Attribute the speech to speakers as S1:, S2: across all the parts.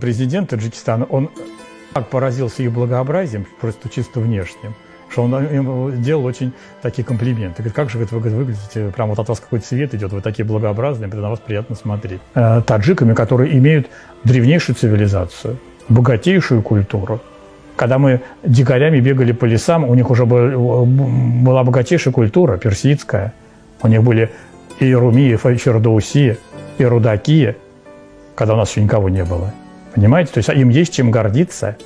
S1: президент Таджикистана, он так поразился их благообразием, просто чисто внешним, что он им делал очень такие комплименты. Говорит, как же вы выглядите, прям вот от вас какой-то цвет идет, вы такие благообразные, на вас приятно смотреть. Таджиками, которые имеют древнейшую цивилизацию, богатейшую культуру. Когда мы дикарями бегали по лесам, у них уже была богатейшая культура, персидская. У них были и Руми, и Фердоуси, и Рудаки, когда у нас еще никого не было. Понимаете? То есть им есть чем гордиться.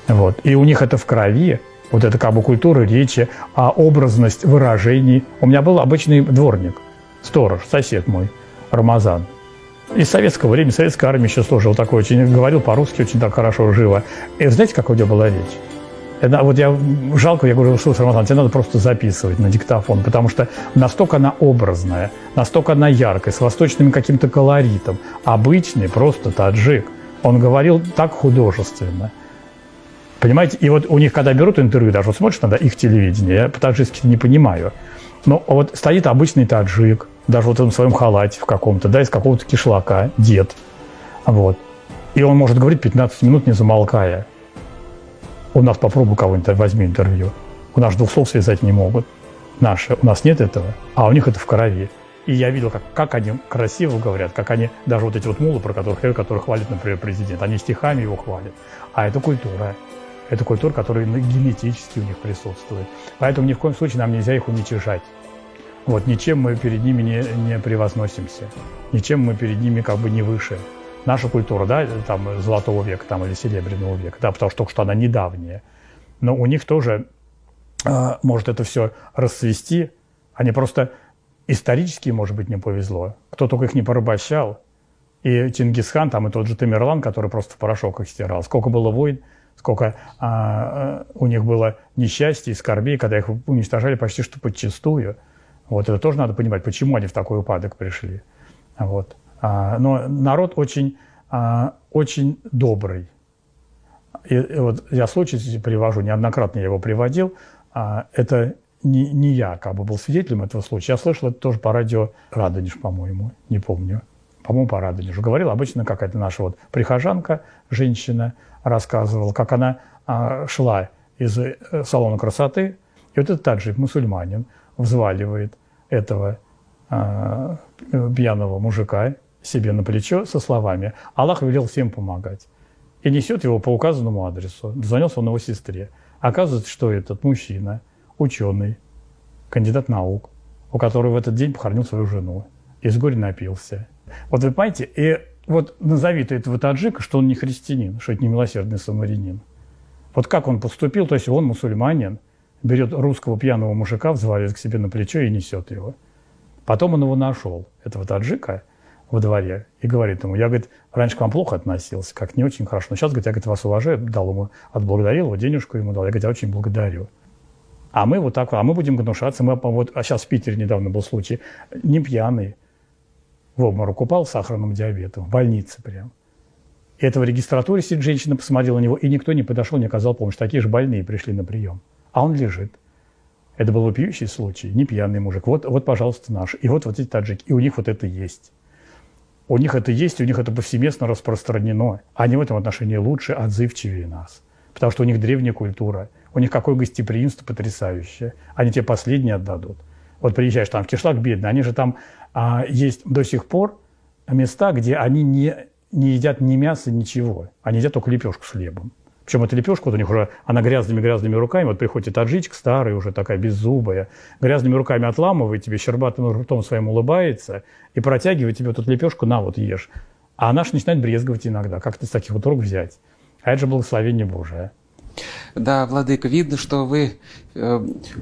S1: Вот. И у них это в крови. Вот это как бы культура речи, образность выражений. У меня был обычный дворник, сторож, сосед мой, Рамазан. Из советского времени, советской армии еще служил такой, очень говорил по-русски очень так хорошо, живо. И знаете, как у него была речь? Это, вот я жалко, я говорю, что Рамазан, тебе надо просто записывать на диктофон, потому что настолько она образная, настолько она яркая, с восточным каким-то колоритом. Обычный просто таджик. Он говорил так художественно. Понимаете? И вот у них, когда берут интервью, даже вот смотришь на их телевидение, я по-таджикски не понимаю, но вот стоит обычный таджик, даже вот он в своем халате в каком-то, да, из какого-то кишлака, дед, вот. И он может говорить 15 минут, не замолкая. У нас попробуй кого-нибудь возьми интервью. У нас 2 слов связать не могут. Наши. У нас нет этого, а у них это в крови. И я видел, как они красиво говорят, как они, даже вот эти вот муллы, про которых хвалит, например, президент, они стихами его хвалят. А это культура. Это культура, которая генетически у них присутствует. Поэтому ни в коем случае нам нельзя их уничижать. Вот, ничем мы перед ними не превозносимся. Ничем мы перед ними как бы не выше. Наша культура, да, там, Золотого века там, или Серебряного века, да, потому что только что она недавняя. Но у них тоже может это все расцвести. Они просто исторически, может быть, не повезло. Кто только их не порабощал. И Чингисхан, там, и тот же Тамерлан, который просто в порошок их стирал. Сколько было войн, сколько у них было несчастья и скорбей, когда их уничтожали почти что подчистую. Вот это тоже надо понимать, почему они в такой упадок пришли. Вот. Но народ очень, очень добрый. И вот я случай привожу, неоднократно я его приводил. Это не я как бы был свидетелем этого случая. Я слышал это тоже по радио Радонеж, по-моему, не помню. По-моему, по Радонежу. Говорила обычно какая-то наша вот прихожанка, женщина, рассказывала, как она шла из салона красоты. И вот этот таджик, мусульманин, взваливает этого пьяного мужика себе на плечо со словами «Аллах велел всем помогать». И несет его по указанному адресу. Дозвонился он его сестре. Оказывается, что этот мужчина, ученый, кандидат наук, у которого в этот день похоронил свою жену. И с горя напился. Вот вы понимаете, и вот назови ты этого таджика, что он не христианин, что это не милосердный самарянин. Вот как он поступил, то есть он мусульманин, берет русского пьяного мужика, взваливает к себе на плечо и несет его. Потом он его нашел, этого таджика, во дворе, и говорит ему, я, говорит, раньше к вам плохо относился, как не очень хорошо, но сейчас, говорит, я, говорит, вас уважаю, дал ему, отблагодарил его, денежку ему дал, я, говорит, я очень благодарю. А мы вот так, мы будем гнушаться, вот, а сейчас в Питере недавно был случай, не пьяный, в обморок упал с сахарным диабетом, в больнице прям. И это в регистратуре сидит женщина, посмотрела на него, и никто не подошел, не оказал помощь. Такие же больные пришли на прием. А он лежит. Это был вопиющий случай, не пьяный мужик. Вот, пожалуйста, наш. И вот эти таджики. И у них вот это есть. У них это есть, и у них это повсеместно распространено. Они в этом отношении лучше, отзывчивее нас. Потому что у них древняя культура. У них какое гостеприимство потрясающее. Они тебе последние отдадут. Вот приезжаешь там в кишлак бедный, они же там есть до сих пор места, где они не едят ни мяса, ничего. Они едят только лепешку с хлебом. Причем эта лепешка, вот у них уже, она грязными руками, вот приходит таджичка старая, уже такая беззубая, грязными руками отламывает тебе, щербатым ртом своим улыбается и протягивает тебе вот эту лепешку, на, вот ешь. А она же начинает брезговать иногда, как-то с таких вот рук взять. А это же благословение Божие.
S2: Да, владыка, видно, что вы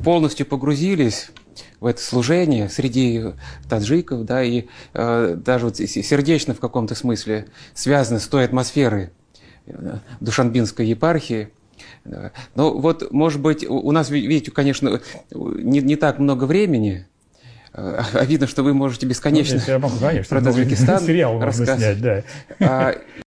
S2: полностью погрузились в это служение среди таджиков, да, и даже вот сердечно в каком-то смысле связаны с той атмосферой Душанбинской епархии. Но вот, может быть, у нас, видите, конечно, не так много времени, а видно, что вы можете бесконечно про Таджикистан
S1: сериал можно снять, да.